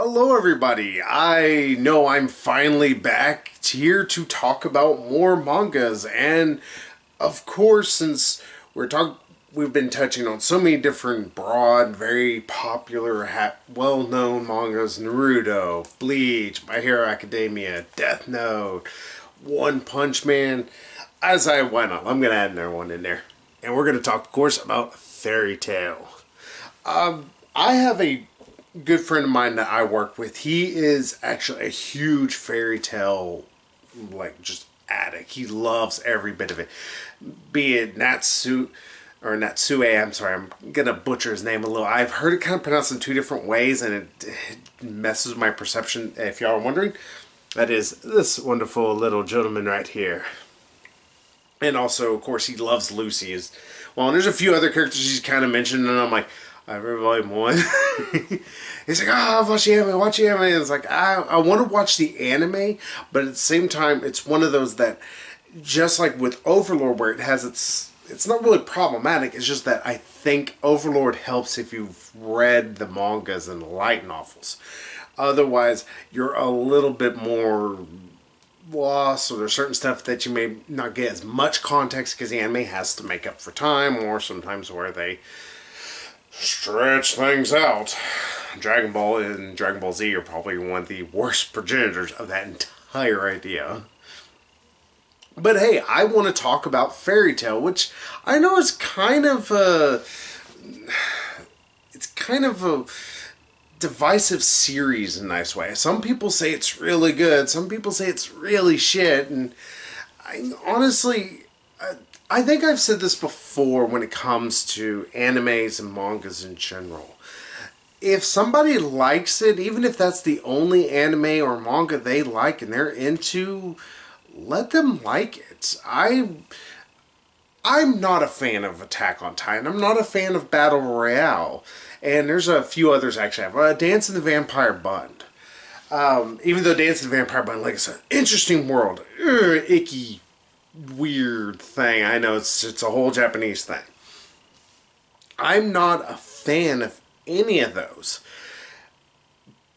Hello everybody, I know I'm finally back here to talk about more mangas, and of course since we've been touching on so many different broad, very popular, well-known mangas: Naruto, Bleach, My Hero Academia, Death Note, One Punch Man. As I went on, I'm going to add another one in there. And we're going to talk, of course, about Fairy Tail. I have a good friend of mine that I work with. He is actually a huge Fairy Tail, like, just addict. He loves every bit of it. Be it Natsue, I'm sorry, I'm gonna butcher his name a little. I've heard it kind of pronounced in two different ways, and it messes with my perception. If y'all are wondering, that is this wonderful little gentleman right here. And also, of course, he loves Lucy as well. And there's a few other characters he's kind of mentioned, and I'm like, I read volume 1. He's like, watch the anime, watch the anime. And it's like, I want to watch the anime, but at the same time, it's one of those that, just like with Overlord, where it has it's not really problematic, it's just that I think Overlord helps if you've read the mangas and the light novels. Otherwise, you're a little bit more lost, or there's certain stuff that you may not get as much context because the anime has to make up for time, or sometimes where they stretch things out. Dragon Ball and Dragon Ball Z are probably one of the worst progenitors of that entire idea. But hey, I want to talk about Fairy Tail, which I know is kind of a divisive series in a nice way. Some people say it's really good, some people say it's really shit, and I think I've said this before when it comes to animes and mangas in general. If somebody likes it, even if that's the only anime or manga they like and they're into, let them like it. I'm not a fan of Attack on Titan. I'm not a fan of Battle Royale. And there's a few others actually I have. Dance in the Vampire Bund. Even though Dance in the Vampire Bund, like I said, interesting world. Icky, weird thing. I know it's a whole Japanese thing. I'm not a fan of any of those.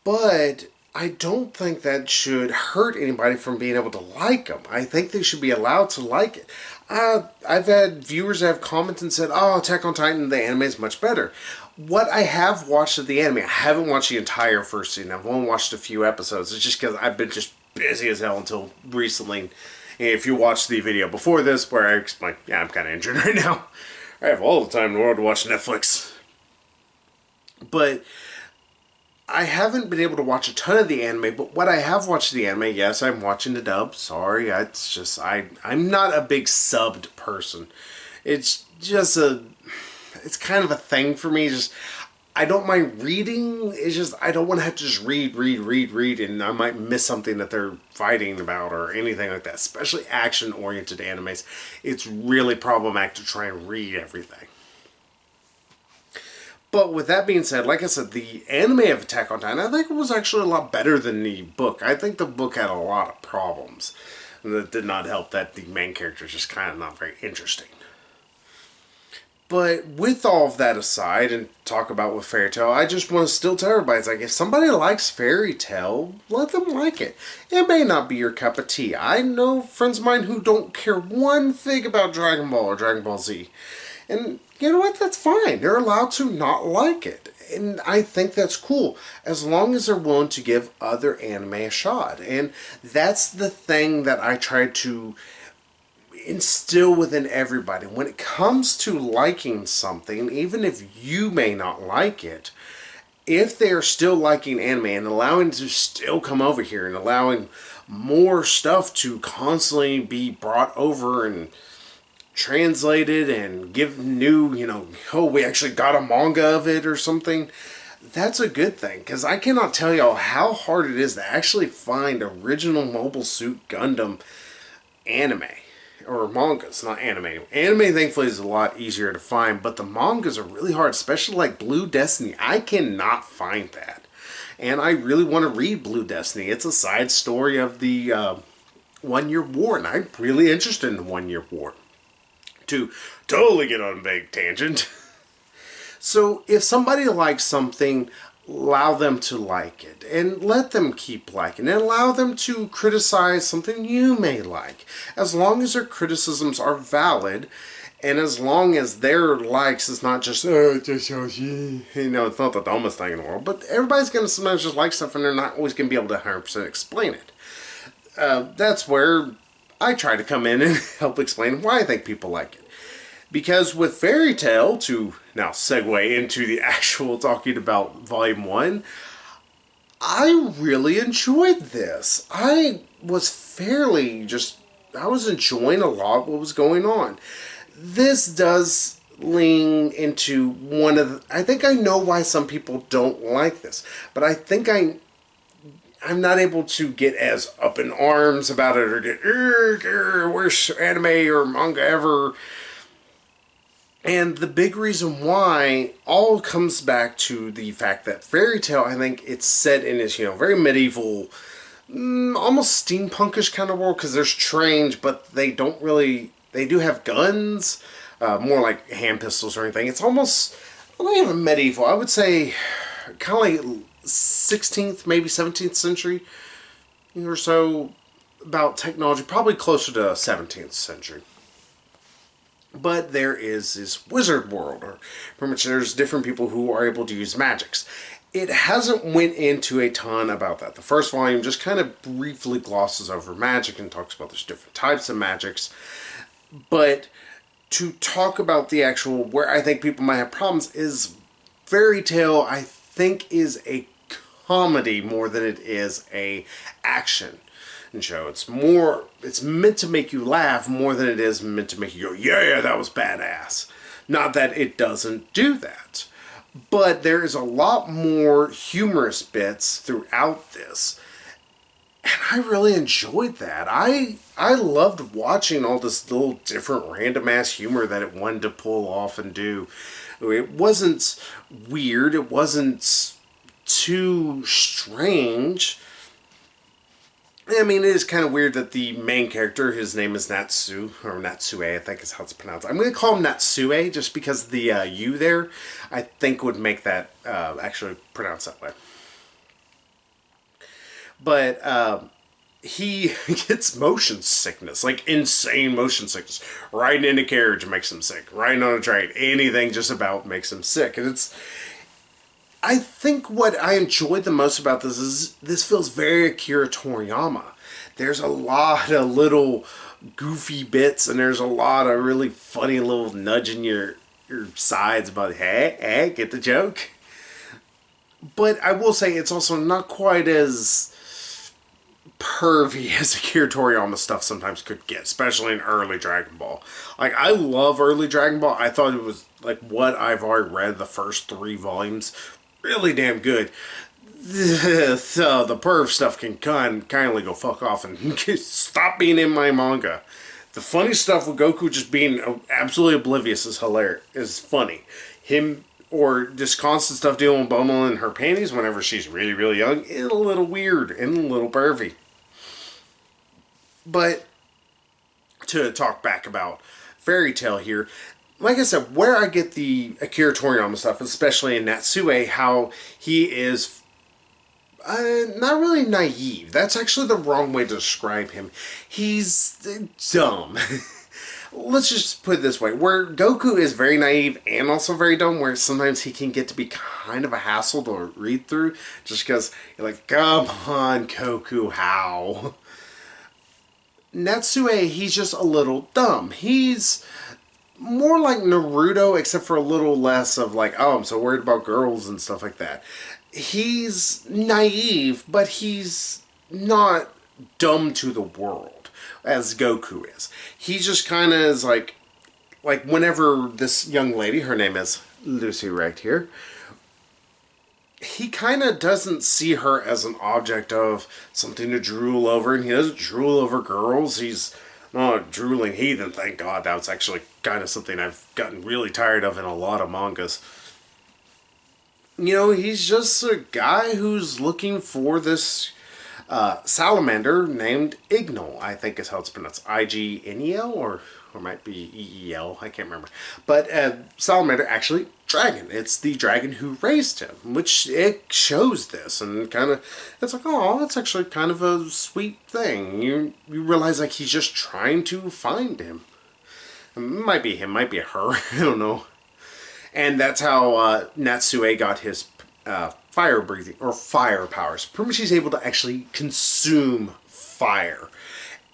But I don't think that should hurt anybody from being able to like them. I think they should be allowed to like it. I've had viewers that have commented and said, oh, Attack on Titan, the anime is much better. What I have watched of the anime, I haven't watched the entire first season. I've only watched a few episodes. It's just because I've been just busy as hell until recently. And if you watched the video before this, where I explained, yeah, I'm kind of injured right now. I have all the time in the world to watch Netflix. But I haven't been able to watch a ton of the anime, but what I have watched the anime, yes, I'm watching the dub. Sorry, it's just, I'm not a big subbed person. It's just it's kind of a thing for me. Just, I don't mind reading. It's just, I don't want to have to just read, and I might miss something that they're fighting about or anything like that. Especially action-oriented animes. It's really problematic to try and read everything. But with that being said, like I said, the anime of Attack on Titan, I think it was actually a lot better than the book. I think the book had a lot of problems. And that did not help that the main character is just kind of not very interesting. But with all of that aside, and talk about with Fairy Tail, I just want to still tell everybody, it's like, if somebody likes Fairy Tail, let them like it. It may not be your cup of tea. I know friends of mine who don't care one thing about Dragon Ball or Dragon Ball Z. And you know what? That's fine. They're allowed to not like it. And I think that's cool, as long as they're willing to give other anime a shot. And that's the thing that I try to instill within everybody. When it comes to liking something, even if you may not like it, if they are still liking anime and allowing it to still come over here and allowing more stuff to constantly be brought over and translated and give new, oh, we actually got a manga of it or something, that's a good thing. Because I cannot tell y'all how hard it is to actually find original Mobile Suit Gundam anime. Or mangas, not anime. Anime, thankfully, is a lot easier to find, but the mangas are really hard, especially like Blue Destiny. I cannot find that. And I really want to read Blue Destiny. It's a side story of the 1 Year War, and I'm really interested in the 1 Year War. To totally get on a big tangent. So if somebody likes something, allow them to like it and let them keep liking it, and allow them to criticize something you may like, as long as their criticisms are valid, and as long as their likes is not just, oh, it just shows you, it's not the dumbest thing in the world. But everybody's going to sometimes just like stuff, and they're not always going to be able to 100% explain it. That's where I try to come in and help explain why I think people like it. Because with Fairy Tail, to now segue into the actual talking about Volume 1, I really enjoyed this. I was enjoying a lot what was going on. This does lean into I think I know why some people don't like this, but I think I'm not able to get as up in arms about it or get, worst anime or manga ever. And the big reason why all comes back to the fact that Fairy Tail, I think it's set in this, very medieval, almost steampunkish kind of world, because there's trains, but they do have guns, more like hand pistols or anything. It's almost, not even medieval, I would say kind of like 16th, maybe 17th century or so, about technology, probably closer to 17th century. But there is this wizard world, or pretty much there's different people who are able to use magics. It hasn't went into a ton about that. The first volume just kind of briefly glosses over magic and talks about there's different types of magics. But to talk about the actual, where I think people might have problems, is Fairy Tail, I think, is a comedy more than it is a action and show. It's meant to make you laugh more than it is meant to make you go, yeah, that was badass. Not that it doesn't do that, but there is a lot more humorous bits throughout this, and I really enjoyed that. I loved watching all this little different random ass humor that it wanted to pull off and do. It wasn't weird, it wasn't too strange. I mean, it is kind of weird that the main character, his name is Natsu, or Natsue, I think is how it's pronounced. I'm going to call him Natsue just because the U there, I think, would make that actually pronounce that way. But he gets motion sickness, like insane motion sickness. Riding in a carriage makes him sick. Riding on a train, anything just about makes him sick. And I think what I enjoyed the most about this is this feels very Akira Toriyama. There's a lot of little goofy bits, and there's a lot of really funny little nudging your sides about, hey, get the joke. But I will say it's also not quite as pervy as Akira Toriyama stuff sometimes could get, especially in early Dragon Ball. Like, I love early Dragon Ball. I thought it was, like, what I've already read, the first 3 volumes, really damn good. So the perv stuff can kindly go fuck off and stop being in my manga. The funny stuff with Goku just being absolutely oblivious is hilarious, is funny. Him, or this constant stuff dealing with Bulma and her panties whenever she's really, really young, is a little weird and a little pervy. But to talk back about Fairy Tail here, like I said, where I get the Akira Toriyama stuff, especially in Natsue, how he is not really naive. That's actually the wrong way to describe him. He's dumb. Let's just put it this way. Where Goku is very naive and also very dumb, where sometimes he can get to be kind of a hassle to read through, just because you're like, come on, Goku, how? Natsue, he's just a little dumb. He's more like Naruto, except for a little less of like, oh, I'm so worried about girls and stuff like that. He's naive, but he's not dumb to the world, as Goku is. He just kind of is like whenever this young lady, her name is Lucy right here, he kind of doesn't see her as an object of something to drool over, and he doesn't drool over girls. He's not a drooling heathen, thank God. That's actually kind of something I've gotten really tired of in a lot of mangas. He's just a guy who's looking for this salamander named Ignal, I think is how it's pronounced. Ignal, or or it might be EEL, I can't remember. But salamander, actually, dragon. It's the dragon who raised him, which it shows this, and kind of, it's like, oh, that's actually kind of a sweet thing. You realize like he's just trying to find him. It might be him, might be her, I don't know. And that's how Natsue got his fire breathing, or fire powers. Pretty much he's able to actually consume fire.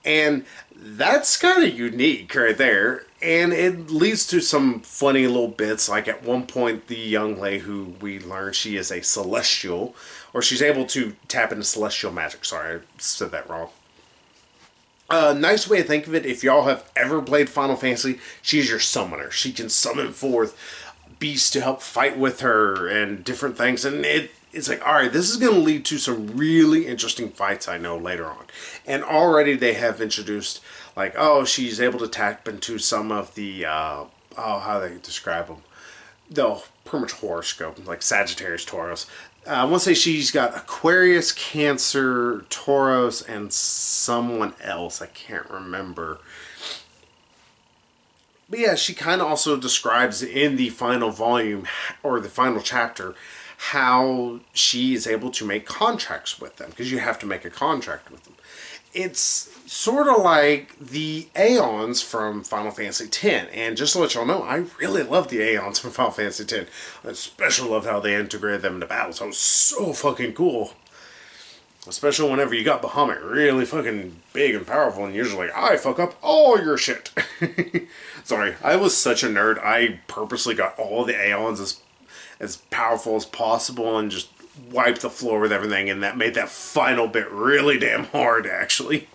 And that's kind of unique right there. And it leads to some funny little bits. Like at one point, the young lady who we learn she is a celestial, or she's able to tap into celestial magic. Sorry, I said that wrong. Nice way to think of it, if y'all have ever played Final Fantasy, she's your summoner. She can summon forth beasts to help fight with her and different things. And it's like, alright, this is going to lead to some really interesting fights, I know, later on. And already they have introduced, like, oh, she's able to tap into some of the, how they describe them? The pretty much horoscope, like Sagittarius, Taurus. I want to say she's got Aquarius, Cancer, Taurus, and someone else. I can't remember. But yeah, she kind of also describes in the final volume, or the final chapter, how she is able to make contracts with them. Because you have to make a contract with them. It's sort of like the Aeons from Final Fantasy X. And just to let y'all know, I really love the Aeons from Final Fantasy X. I especially love how they integrated them into battles. That was so fucking cool. Especially whenever you got Bahamut really fucking big and powerful, and you're just like, I fuck up all your shit. Sorry, I was such a nerd. I purposely got all the Aeons as powerful as possible and just wiped the floor with everything, and that made that final bit really damn hard, actually.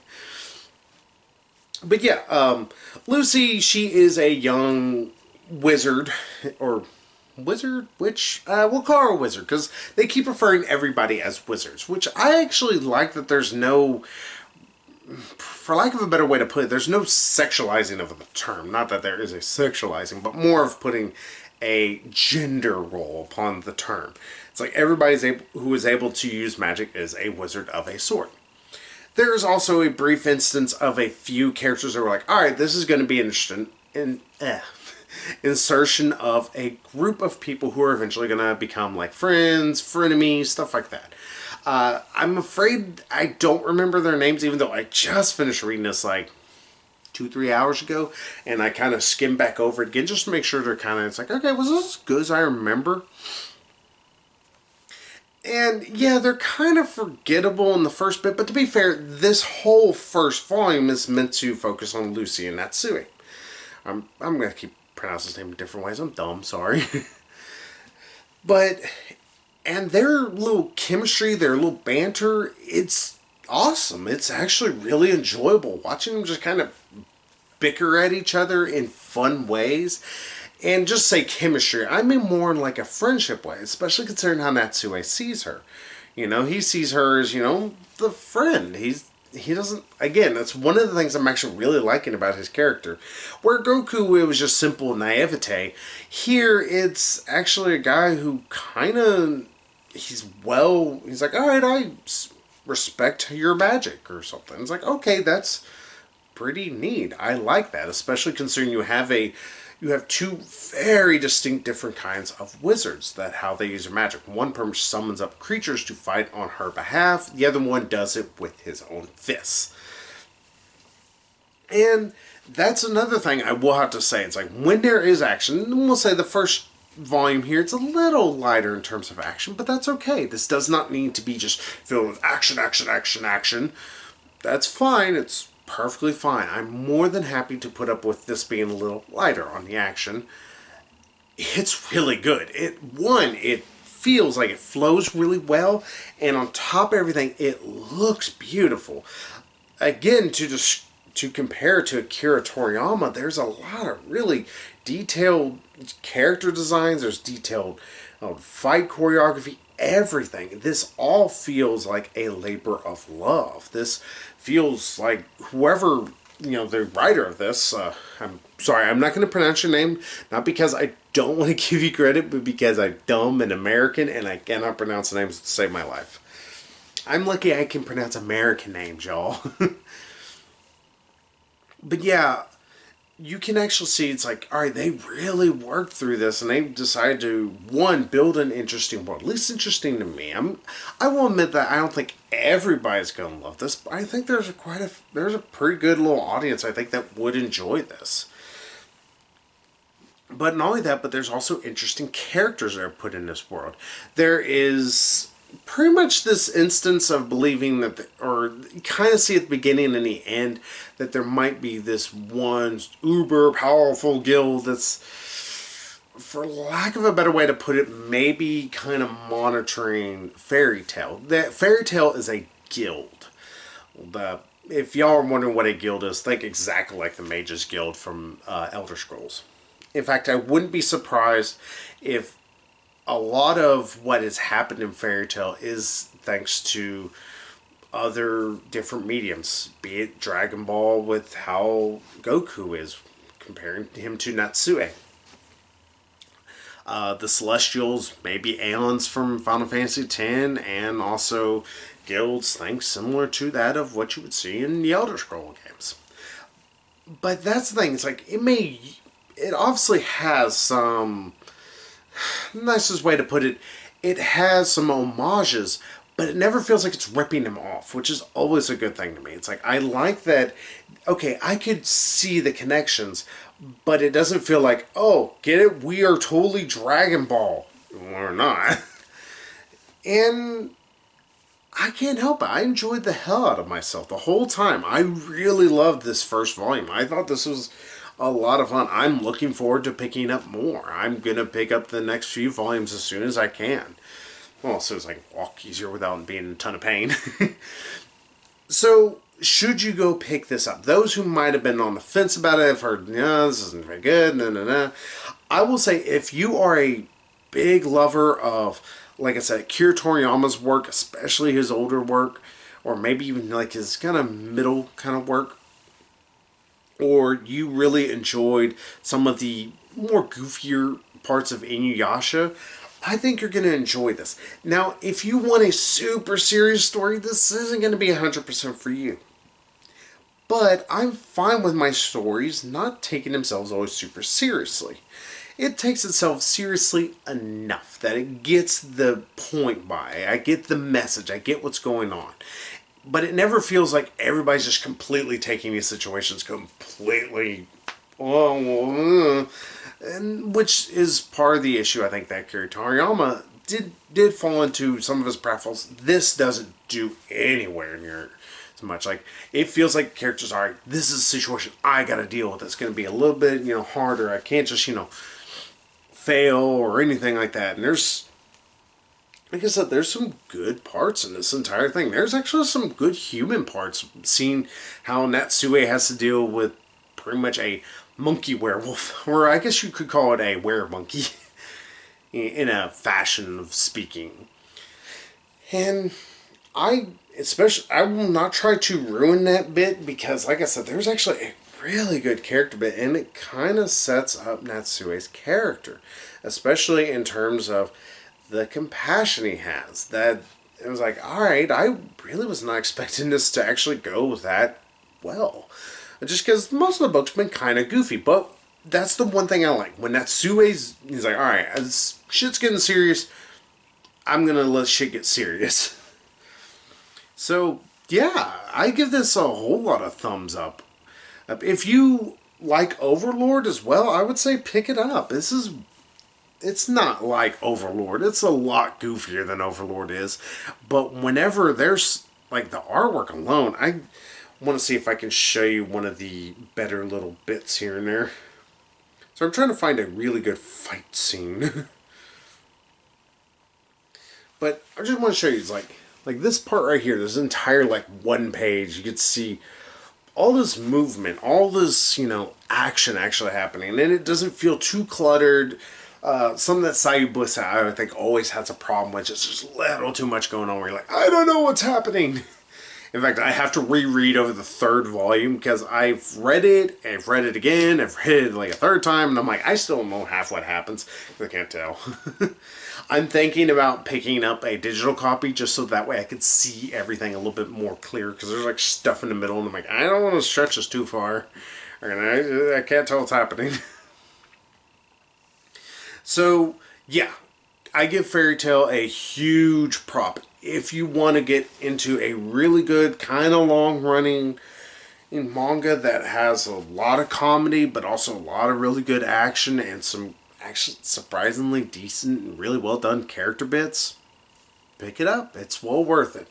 But yeah, Lucy, she is a young wizard, or wizard, which we'll call her a wizard, because they keep referring everybody as wizards, which I actually like that there's no, for lack of a better way to put it, there's no sexualizing of the term. Not that there is a sexualizing, but more of putting a gender role upon the term. It's like everybody's who is able to use magic is a wizard of a sort. There is also a brief instance of a few characters that were like, alright, this is going to be interesting. Insertion of a group of people who are eventually going to become like friends, frenemies, stuff like that. I'm afraid I don't remember their names, even though I just finished reading this like 2-3 hours ago, and I kind of skimmed back over it again just to make sure they're kind of, it's like, okay, was this as good as I remember? And yeah, they're kind of forgettable in the first bit, but to be fair, this whole first volume is meant to focus on Lucy and Natsue. I'm going to keep pronouncing his name in different ways. I'm dumb, sorry. But, and their little chemistry, their little banter, it's awesome. It's actually really enjoyable watching them just kind of bicker at each other in fun ways. And just say chemistry, I mean more in like a friendship way, especially considering how Natsue sees her. You know, he sees her as, you know, the friend. He doesn't, again, that's one of the things I'm actually really liking about his character. Where Goku, it was just simple naivete. Here, it's actually a guy who kind of, he's like, alright, I respect your magic or something. It's like, okay, that's pretty neat. I like that, especially considering you have two very distinct different kinds of wizards, that how they use their magic. One pretty much summons up creatures to fight on her behalf. The other one does it with his own fists. And that's another thing I will have to say. It's like when there is action, we'll say the first volume here, it's a little lighter in terms of action, but that's okay. This does not need to be just filled with action, action, action, action. That's fine. It's perfectly fine. I'm more than happy to put up with this being a little lighter on the action. It's really good. It feels like it flows really well, and on top of everything, it looks beautiful. Again, to compare to Akira Toriyama, there's a lot of really detailed character designs. There's detailed fight choreography, everything. This all feels like a labor of love. This feels like whoever, you know, the writer of this, I'm sorry, I'm not going to pronounce your name, not because I don't want to give you credit, but because I'm dumb and American and I cannot pronounce names to save my life. I'm lucky I can pronounce American names, y'all. But yeah, you can actually see it's like, all right, they really worked through this, and they decided to, one, build an interesting world. At least interesting to me. I will admit that I don't think everybody's gonna love this, but I think there's a pretty good little audience I think that would enjoy this. But not only that, but there's also interesting characters that are put in this world. There is pretty much this instance of believing that, or you kind of see at the beginning and the end, that there might be this one uber powerful guild that's, for lack of a better way to put it, maybe kind of monitoring Fairy Tail. That Fairy Tail is a guild. If y'all are wondering what a guild is, think exactly like the Mages Guild from Elder Scrolls. In fact, I wouldn't be surprised if a lot of what has happened in Fairy Tail is thanks to other different mediums, be it Dragon Ball with how Goku is, comparing him to Natsue. The Celestials, maybe Aeons from Final Fantasy X, and also guilds, things similar to that of what you would see in the Elder Scroll games. But that's the thing, it's like, it obviously has some, nicest way to put it, it has some homages, but it never feels like it's ripping them off, which is always a good thing to me. It's like, I like that, okay, I could see the connections, but it doesn't feel like, oh, get it? We are totally Dragon Ball. We're not. And I can't help it. I enjoyed the hell out of myself the whole time. I really loved this first volume. I thought this was a lot of fun. I'm looking forward to picking up more. I'm going to pick up the next few volumes as soon as I can. Well, as soon as I can walk easier without being in a ton of pain. So, should you go pick this up? Those who might have been on the fence about it have heard, no, this isn't very good, no. I will say, if you are a big lover of, like I said, Akira Toriyama's work, especially his older work, or maybe even like his kind of middle kind of work, or you really enjoyed some of the more goofier parts of Inuyasha, I think you're going to enjoy this. Now, if you want a super serious story, this isn't going to be 100% for you. But I'm fine with my stories not taking themselves always super seriously. It takes itself seriously enough that it gets the point by. I get the message. I get what's going on. But it never feels like everybody's just completely taking these situations completely, and which is part of the issue. I think that Akira Toriyama did fall into some of his pratfalls. This doesn't do anywhere near as much. Like, it feels like characters are, this is a situation I got to deal with. It's going to be a little bit harder. I can't just fail or anything like that. And there's, like I said, there's some good parts in this entire thing. There's actually some good human parts. Seeing how Natsue has to deal with pretty much a monkey werewolf, or I guess you could call it a weremonkey, in a fashion of speaking. And I will not try to ruin that bit, because, like I said, there's actually a really good character bit, and it kind of sets up Natsue's character, especially in terms of the compassion he has. That it was like, alright, I really was not expecting this to actually go that well. Just because most of the book's been kind of goofy, but that's the one thing I like. When Natsue's, he's like, alright, shit's getting serious, I'm gonna let shit get serious. So, yeah, I give this a whole lot of thumbs up. If you like Overlord as well, I would say pick it up. It's not like Overlord. It's a lot goofier than Overlord is. But whenever there's, like, the artwork alone, I want to see if I can show you one of the better little bits here and there. So I'm trying to find a really good fight scene. But I just want to show you, it's like this part right here, this entire, like, one page, you could see all this movement, all this, action actually happening. And it doesn't feel too cluttered. Something that Sayubusa, I think, always has a problem with. It's just a little too much going on where you're like, I don't know what's happening. In fact, I have to reread over the third volume because I've read it again, I've read it like a third time, and I'm like, I still don't know half what happens. I can't tell. I'm thinking about picking up a digital copy just so that way I could see everything a little bit more clear, because there's like stuff in the middle, and I'm like, I don't want to stretch this too far. I can't tell what's happening. So, yeah, I give Fairy Tail a huge prop. If you want to get into a really good, kind of long running manga that has a lot of comedy, but also a lot of really good action and some actually surprisingly decent and really well done character bits, pick it up. It's well worth it.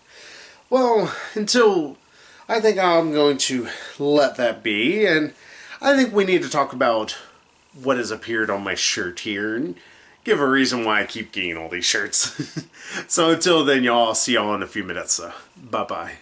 Well, I think I'm going to let that be, and I think we need to talk about what has appeared on my shirt here and give a reason why I keep getting all these shirts. So until then, y'all, I'll see y'all in a few minutes. Bye-bye.